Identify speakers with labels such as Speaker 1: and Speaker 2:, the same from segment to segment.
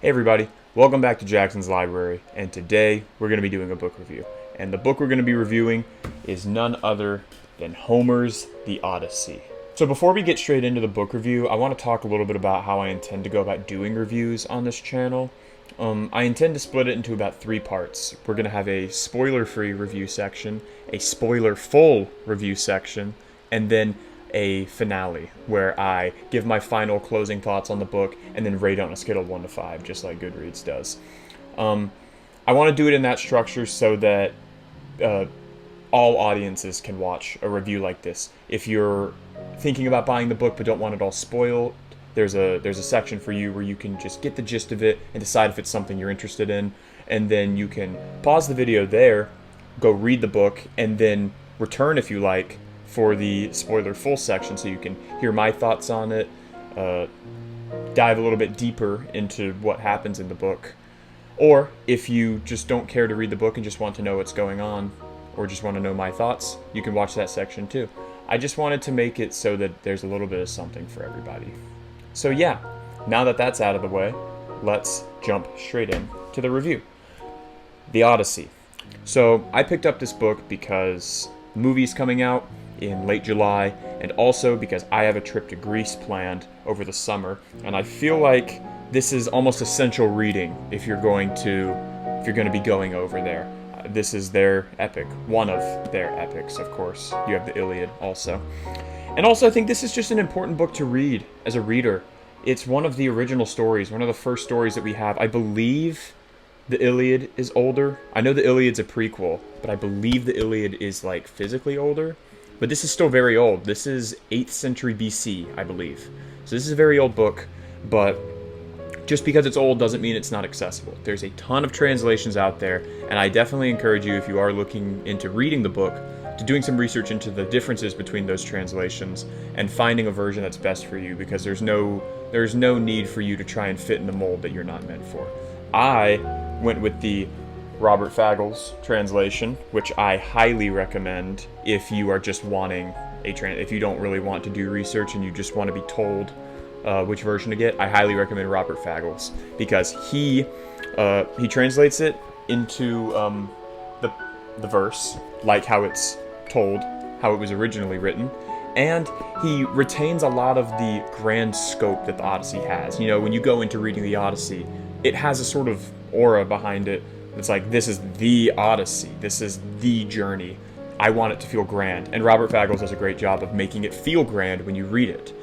Speaker 1: Hey everybody, welcome back to Jackson's Library, and today we're going to be doing a book review. And the book we're going to be reviewing is none other than Homer's The Odyssey. So before we get straight into the book review, I want to talk a little bit about how I intend to go about doing reviews on this channel. I intend to split it into about 3 parts. We're going to have a spoiler-free review section, a spoiler-full review section, and then a finale where I give my final closing thoughts on the book and then rate it on a scale of 1 to 5, just like Goodreads does. I want to do it in that structure so that all audiences can watch a review like this. If you're thinking about buying the book but don't want it all spoiled, there's a section for you where you can just get the gist of it and decide if it's something you're interested in, and then you can pause the video there, go read the book, and then return if you like for the spoiler full section so you can hear my thoughts on it, dive a little bit deeper into what happens in the book. Or if you just don't care to read the book and just want to know what's going on, or just want to know my thoughts, you can watch that section too. I just wanted to make it so that there's a little bit of something for everybody. So yeah, now that that's out of the way, let's jump straight in to the review. The Odyssey. So I picked up this book because the movie's coming out in late July, and also because I have a trip to Greece planned over the summer, and I feel like this is almost essential reading if you're going to be going over there. This is their epic, one of their epics, of course. You have the Iliad also. And also I think this is just an important book to read as a reader. It's one of the original stories, one of the first stories that we have. I believe the Iliad is older. I know the Iliad's a prequel, but I believe the Iliad is like physically older. But this is still very old. This is 8th century BC, I believe. So this is a very old book, but just because it's old doesn't mean it's not accessible. There's a ton of translations out there, and I definitely encourage you, if you are looking into reading the book, to doing some research into the differences between those translations and finding a version that's best for you, because there's no need for you to try and fit in the mold that you're not meant for. I went with the Robert Fagel's translation, which I highly recommend if you are just wanting if you don't really want to do research and you just want to be told which version to get. I highly recommend Robert Fagel's because he translates it into the verse like how it's told, how it was originally written, and he retains a lot of the grand scope that the Odyssey has. You know, when you go into reading the Odyssey, it has a sort of aura behind it. It's like, this is the Odyssey. This is the journey. I want it to feel grand. And Robert Fagles does a great job of making it feel grand when you read it.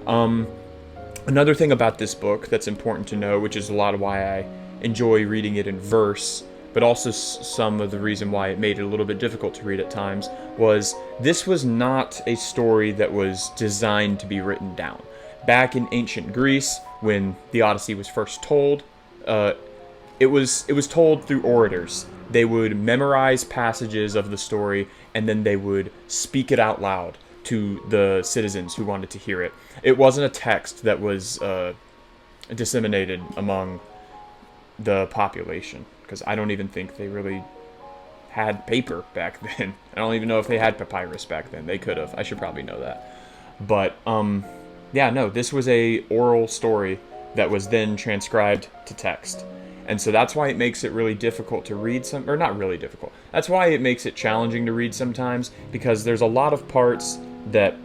Speaker 1: Another thing about this book that's important to know, which is a lot of why I enjoy reading it in verse, but also some of the reason why it made it a little bit difficult to read at times, was this was not a story that was designed to be written down. Back in ancient Greece, when the Odyssey was first told, it was told through orators. They would memorize passages of the story, and then they would speak it out loud to the citizens who wanted to hear it. It wasn't a text that was disseminated among the population, because I don't even think they really had paper back then. I don't even know if they had papyrus back then. They could have. I should probably know that. But yeah, no, this was a oral story that was then transcribed to text. And so that's why it makes it really difficult to read or not really difficult. That's why it makes it challenging to read sometimes, because there's a lot of parts that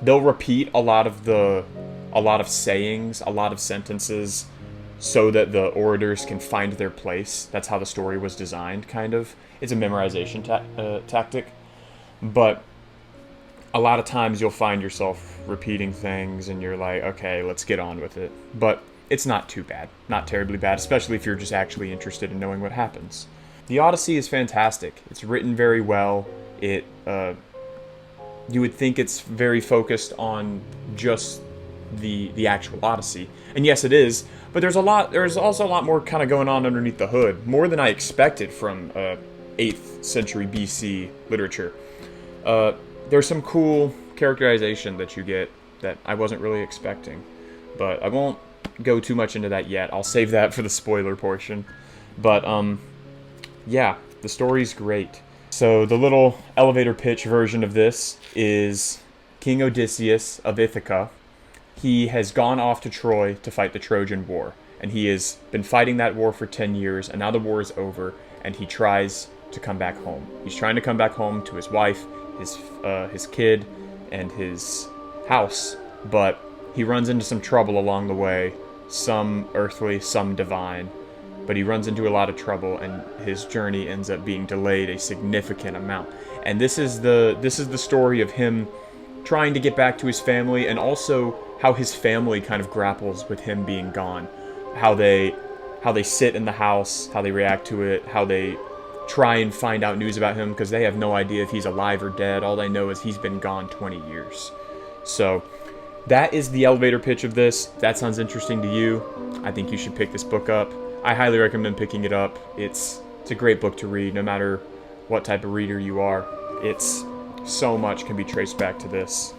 Speaker 1: they'll repeat a lot of sayings, a lot of sentences, so that the orators can find their place. That's how the story was designed, kind of. It's a memorization tactic. But a lot of times you'll find yourself repeating things and you're like, okay, let's get on with it. But it's not too bad. Not terribly bad, especially if you're just actually interested in knowing what happens. The Odyssey is fantastic. It's written very well. You would think it's very focused on just the actual Odyssey. And yes, it is, but there's also a lot more kind of going on underneath the hood. More than I expected from 8th century BC literature. There's some cool characterization that you get that I wasn't really expecting. But I won't go too much into that yet. I'll save that for the spoiler portion. But yeah, the story's great. So the little elevator pitch version of this is King Odysseus of Ithaca. He has gone off to Troy to fight the Trojan War. and he has been fighting that war for 10 years, and now the war is over, and he tries to come back home. He's trying to come back home to his wife, his kid, and his house, but he runs into some trouble along the way, some earthly, some divine, but he runs into a lot of trouble, and his journey ends up being delayed a significant amount. And this is the story of him trying to get back to his family, and also how his family kind of grapples with him being gone. How they sit in the house, how they react to it, how they try and find out news about him, because they have no idea if he's alive or dead. All they know is he's been gone 20 years. So that is the elevator pitch of this. If that sounds interesting to you, I think you should pick this book up. I highly recommend picking it up. It's a great book to read, no matter what type of reader you are. It's so much can be traced back to this.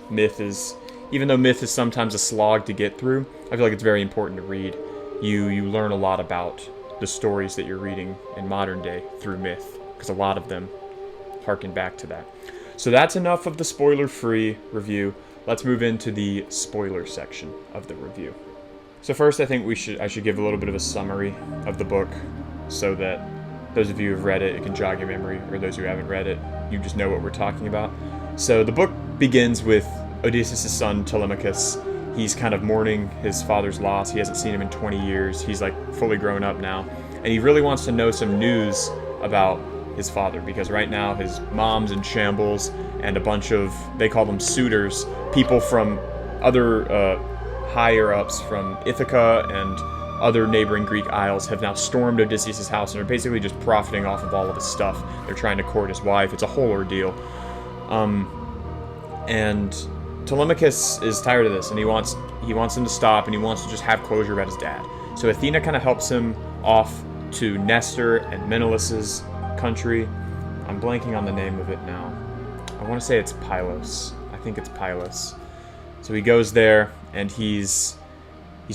Speaker 1: Even though myth is sometimes a slog to get through, I feel like it's very important to read. You learn a lot about the stories that you're reading in modern day through myth, because a lot of them harken back to that. So that's enough of the spoiler-free review. Let's move into the spoiler section of the review. So first, I think I should give a little bit of a summary of the book, so that those of you who have read it, it can jog your memory, or those who haven't read it, you just know what we're talking about. So the book begins with Odysseus' son Telemachus. He's kind of mourning his father's loss. He hasn't seen him in 20 years. He's like fully grown up now, and he really wants to know some news about his father, because right now his mom's in shambles, and a bunch of, they call them suitors, people from other higher ups from Ithaca and other neighboring Greek isles have now stormed Odysseus' house and are basically just profiting off of all of his stuff. They're trying to court his wife. It's a whole ordeal. And Telemachus is tired of this, and he wants him to stop, and he wants to just have closure about his dad. So Athena kind of helps him off to Nestor and Menelaus's country. I'm blanking on the name of it now. I want to say it's Pylos. I think it's Pylos. So he goes there, and he's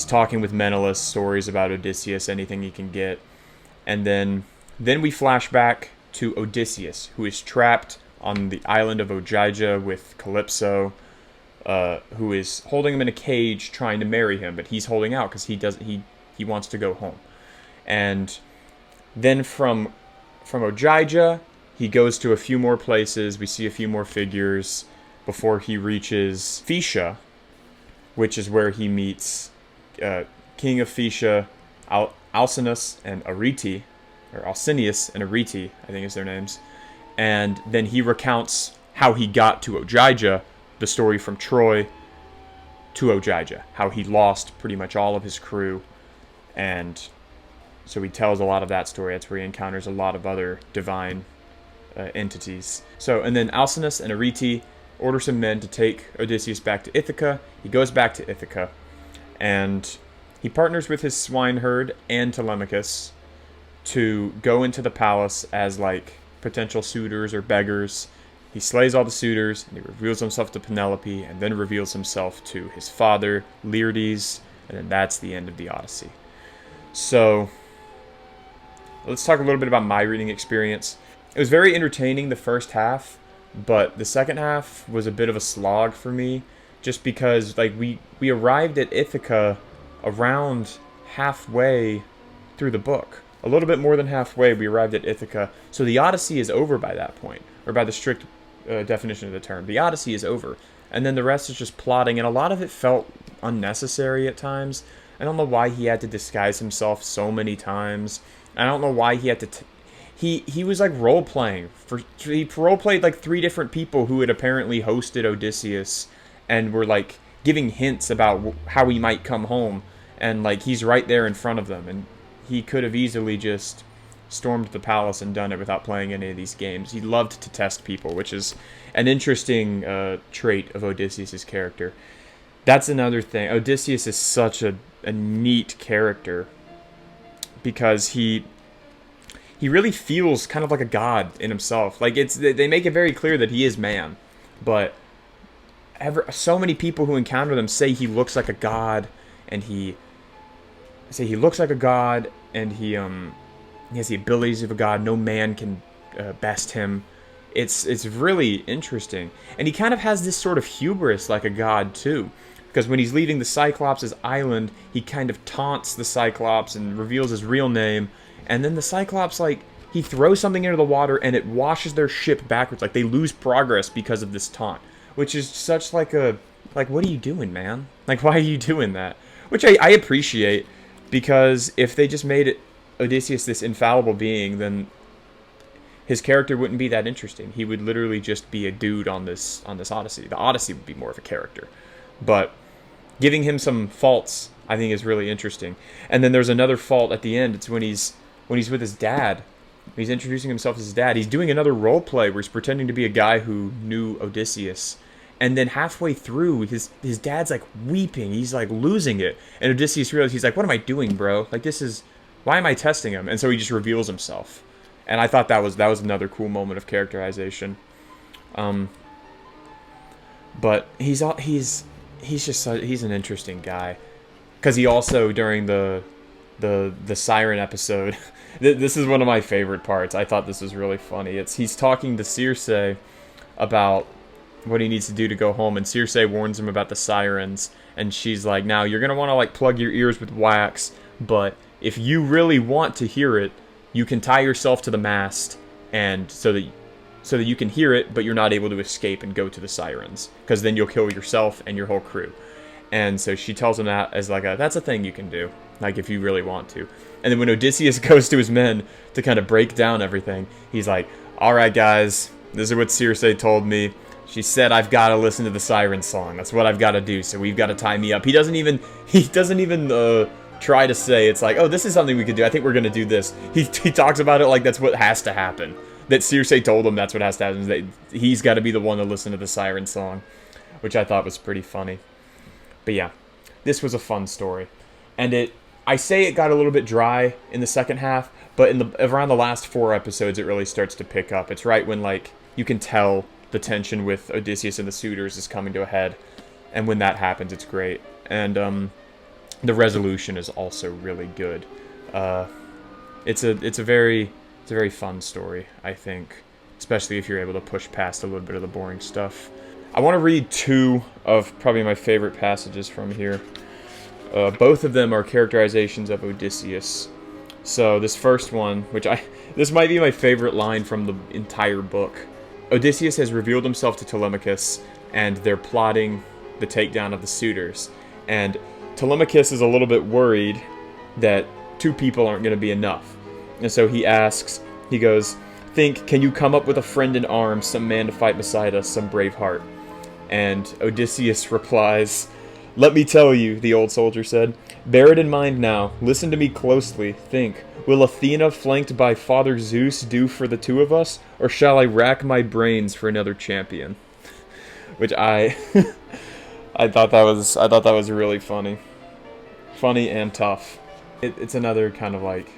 Speaker 1: talking with Menelaus, stories about Odysseus, anything he can get. And then we flash back to Odysseus, who is trapped on the island of Ogygia with Calypso, who is holding him in a cage trying to marry him, but he's holding out because he wants to go home. And then from Ogygia, he goes to a few more places. We see a few more figures before he reaches Phoecia, which is where he meets King of Phoecia, Alcinous and Arete, or Alcinous and Arete, I think is their names. And then he recounts how he got to Ogygia, the story from Troy to Ogygia, how he lost pretty much all of his crew, and so he tells a lot of that story. That's where he encounters a lot of other divine entities. So, and then Alcinous and Arete order some men to take Odysseus back to Ithaca. He goes back to Ithaca, and he partners with his swineherd and Telemachus to go into the palace as like potential suitors or beggars. He slays all the suitors, and he reveals himself to Penelope, and then reveals himself to his father, Laertes, and then that's the end of the Odyssey. So, let's talk a little bit about my reading experience. It was very entertaining the first half, but the second half was a bit of a slog for me, just because like we arrived at Ithaca around halfway through the book. A little bit more than halfway, we arrived at Ithaca. So the Odyssey is over by that point, or by the strict definition of the term. The Odyssey is over, and then the rest is just plotting, and a lot of it felt unnecessary at times. I don't know why he had to disguise himself so many times. I don't know why he had to... He was like role-playing. He role-played like 3 different people who had apparently hosted Odysseus and were like giving hints about how he might come home. And like he's right there in front of them. And he could have easily just stormed the palace and done it without playing any of these games. He loved to test people, which is an interesting trait of Odysseus' character. That's another thing. Odysseus is such a neat character because he really feels kind of like a god in himself. Like they make it very clear that he is man, but so many people who encounter them say he looks like a god, and he has the abilities of a god. No man can best him. It's really interesting, and he kind of has this sort of hubris like a god too. Because when he's leaving the Cyclops' island, he kind of taunts the Cyclops and reveals his real name. And then the Cyclops, like, he throws something into the water and it washes their ship backwards. Like, they lose progress because of this taunt. Which is such like a... Like, what are you doing, man? Like, why are you doing that? Which I appreciate, because if they just made Odysseus this infallible being, then his character wouldn't be that interesting. He would literally just be a dude on this Odyssey. The Odyssey would be more of a character. But giving him some faults, I think, is really interesting. And then there's another fault at the end. It's when he's with his dad. He's introducing himself as his dad. He's doing another role play where he's pretending to be a guy who knew Odysseus. And then halfway through, his dad's like weeping. He's like losing it. And Odysseus realizes, he's like, what am I doing, bro? Like, why am I testing him? And so he just reveals himself. And I thought that was another cool moment of characterization. But he's an interesting guy. Because he also, during the Siren episode, this is one of my favorite parts. I thought this was really funny. He's talking to Circe about what he needs to do to go home, and Circe warns him about the sirens, and she's like, now you're gonna want to like plug your ears with wax, but if you really want to hear it, you can tie yourself to the mast, and so that you can hear it, but you're not able to escape and go to the sirens, because then you'll kill yourself and your whole crew. And so she tells him that as like that's a thing you can do, like if you really want to. And then when Odysseus goes to his men to kind of break down everything, he's like, all right guys, this is what Circe told me. She said I've got to listen to the siren song. That's what I've got to do. So we've got to tie me up. He doesn't even try to say it's like, oh, this is something we could do. I think we're going to do this. He talks about it like that's what has to happen. That Circe told him that's what has to happen. That he's got to be the one to listen to the siren song, which I thought was pretty funny. But yeah, this was a fun story. And I say it got a little bit dry in the second half, but around the last 4 episodes, it really starts to pick up. It's right when like you can tell the tension with Odysseus and the suitors is coming to a head, and when that happens, it's great. And the resolution is also really good. It's a very fun story, I think, especially if you're able to push past a little bit of the boring stuff. I want to read 2 of probably my favorite passages from here. Both of them are characterizations of Odysseus. So this first one, this might be my favorite line from the entire book. Odysseus has revealed himself to Telemachus, and they're plotting the takedown of the suitors. And Telemachus is a little bit worried that 2 people aren't going to be enough. And so he goes, can you come up with a friend in arms, some man to fight beside us, some brave heart? And Odysseus replies, let me tell you, the old soldier said. Bear it in mind now. Listen to me closely. Think. Will Athena, flanked by Father Zeus, do for the 2 of us? Or shall I rack my brains for another champion? Which I thought that was really funny. Funny and tough. It's another kind of like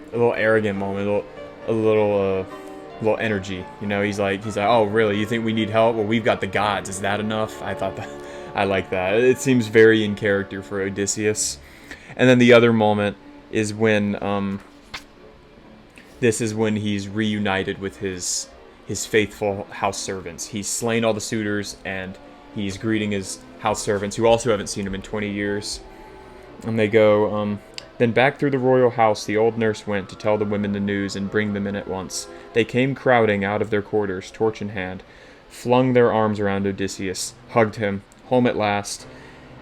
Speaker 1: a little arrogant moment, a little energy. You know, he's like, oh really? You think we need help? Well, we've got the gods. Is that enough? I like that. It seems very in character for Odysseus. And then the other moment is when this is when he's reunited with his faithful house servants. He's slain all the suitors, and he's greeting his house servants, who also haven't seen him in 20 years. And they go, then back through the royal house the old nurse went to tell the women the news and bring them in at once. They came crowding out of their quarters, torch in hand, flung their arms around Odysseus, hugged him, home at last,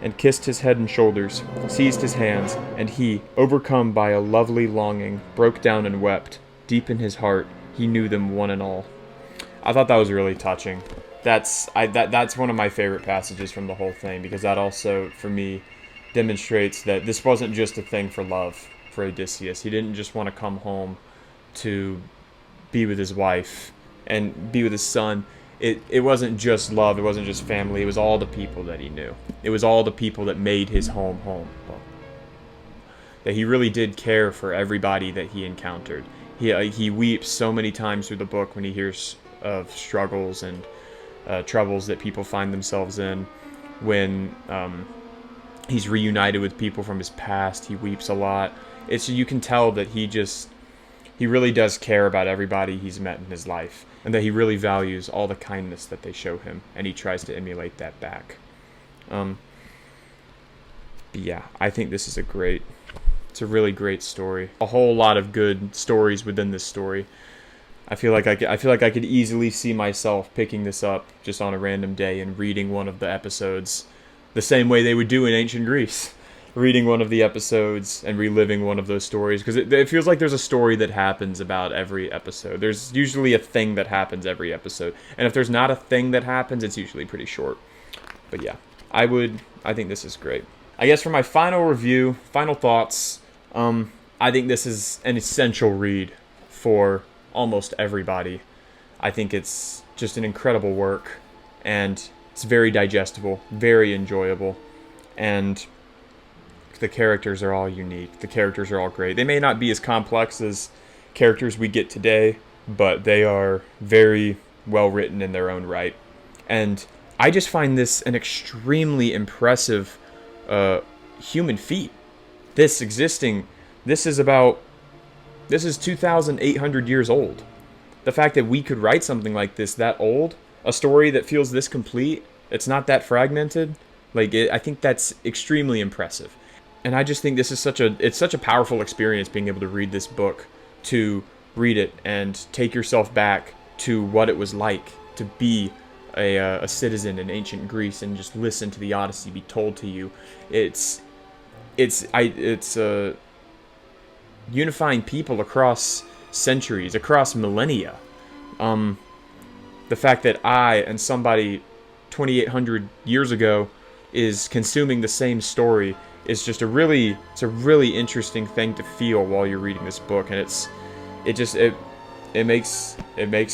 Speaker 1: and kissed his head and shoulders, seized his hands, and he, overcome by a lovely longing, broke down and wept. Deep in his heart, he knew them one and all. I thought that was really touching. That's one of my favorite passages from the whole thing, because that also, for me, demonstrates that this wasn't just a thing for love for Odysseus. He didn't just want to come home to be with his wife and be with his son. It wasn't just love, it wasn't just family, it was all the people that he knew. It was all the people that made his home. That he really did care for everybody that he encountered. He weeps so many times through the book when he hears of struggles and troubles that people find themselves in. When he's reunited with people from his past, he weeps a lot. You can tell that he really does care about everybody he's met in his life, and that he really values all the kindness that they show him, and he tries to emulate that back. But yeah, I think this is it's a really great story. A whole lot of good stories within this story. I feel like I could easily see myself picking this up just on a random day and reading one of the episodes the same way they would do in ancient Greece. Reading one of the episodes and reliving one of those stories, because it feels like there's a story that happens about every episode. There's usually a thing that happens every episode, and if there's not a thing that happens, it's usually pretty short. But yeah, I think this is great. I guess for my final review, final thoughts, I think this is an essential read for almost everybody. I think it's just an incredible work, and it's very digestible, very enjoyable, and the characters are all unique. The characters are all great. They may not be as complex as characters we get today, but they are very well written in their own right. And I just find this an extremely impressive human feat. This is 2,800 years old. The fact that we could write something like this that old, a story that feels this complete, it's not that fragmented, I think that's extremely impressive. And I just think this is such a powerful experience, being able to read this book, to read it and take yourself back to what it was like to be a citizen in ancient Greece and just listen to the Odyssey be told to you. It's unifying people across centuries, across millennia. The fact that I and somebody 2,800 years ago is consuming the same story is just a really interesting thing to feel while you're reading this book, and it makes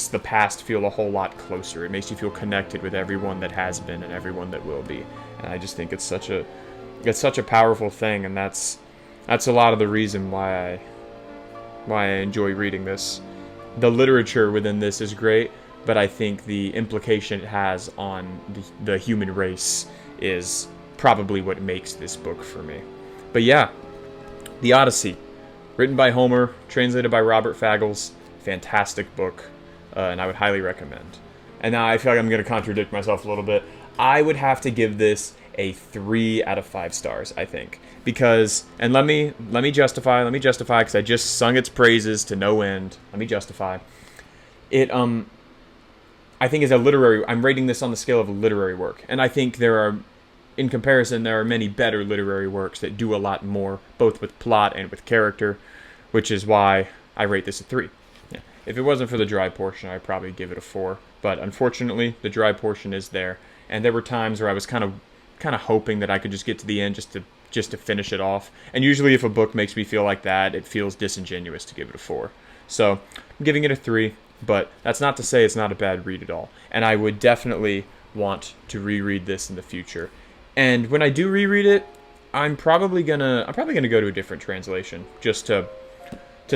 Speaker 1: the past feel a whole lot closer. It makes you feel connected with everyone that has been and everyone that will be. And I just think it's such a powerful thing, and that's a lot of the reason why I enjoy reading this. The literature within this is great, but I think the implication it has on the human race is probably what makes this book for me. But yeah, The Odyssey, written by Homer, translated by Robert Fagles, fantastic book, and I would highly recommend. And now I feel like I'm going to contradict myself a little bit. I would have to give this a 3 out of 5 stars, I think, because, and let me justify, because I just sung its praises to no end. Let me justify it. I think I'm rating this on the scale of a literary work, and I think in comparison, there are many better literary works that do a lot more, both with plot and with character, which is why I rate this a 3. Yeah. If it wasn't for the dry portion, I'd probably give it a 4. But unfortunately, the dry portion is there, and there were times where I was kind of hoping that I could just get to the end just to finish it off. And usually, if a book makes me feel like that, it feels disingenuous to give it a 4. So I'm giving it a 3. But that's not to say it's not a bad read at all. And I would definitely want to reread this in the future. And when I do reread it, I'm probably gonna go to a different translation just to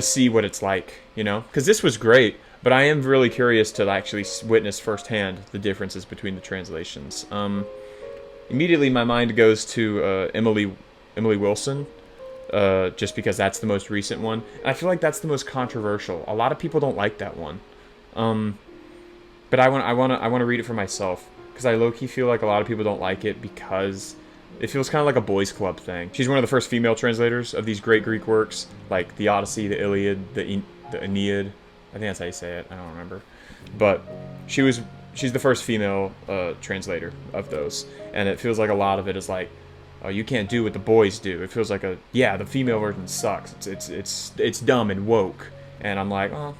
Speaker 1: see what it's like, because this was great, but I am really curious to actually witness firsthand the differences between the translations. Immediately my mind goes to Emily Wilson, just because that's the most recent one, and I feel like that's the most controversial. A lot of people don't like that one, but I want to read it for myself. Because I low-key feel like a lot of people don't like it because it feels kind of like a boys' club thing. She's one of the first female translators of these great Greek works, like the Odyssey, the Iliad, the Aeneid. I think that's how you say it. I don't remember. But she's the first female translator of those. And it feels like a lot of it is like, oh, you can't do what the boys do. It feels like the female version sucks. It's dumb and woke. And I'm like, oh,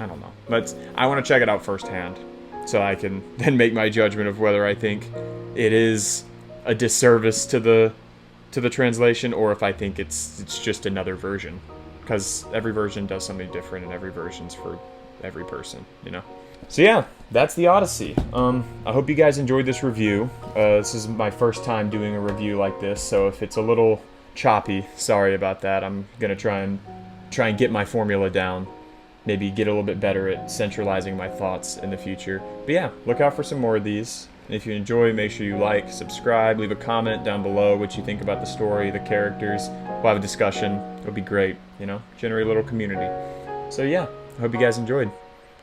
Speaker 1: I don't know. But I want to check it out firsthand, so I can then make my judgment of whether I think it is a disservice to the translation, or if I think it's just another version. Because every version does something different, and every version's for every person, So yeah, that's The Odyssey. I hope you guys enjoyed this review. This is my first time doing a review like this, so if it's a little choppy, sorry about that. I'm gonna try and get my formula down. Maybe get a little bit better at centralizing my thoughts in the future. But yeah, look out for some more of these. And if you enjoy, make sure you like, subscribe, leave a comment down below what you think about the story, the characters. We'll have a discussion. It'll be great, generate a little community. So yeah, I hope you guys enjoyed.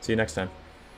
Speaker 1: See you next time.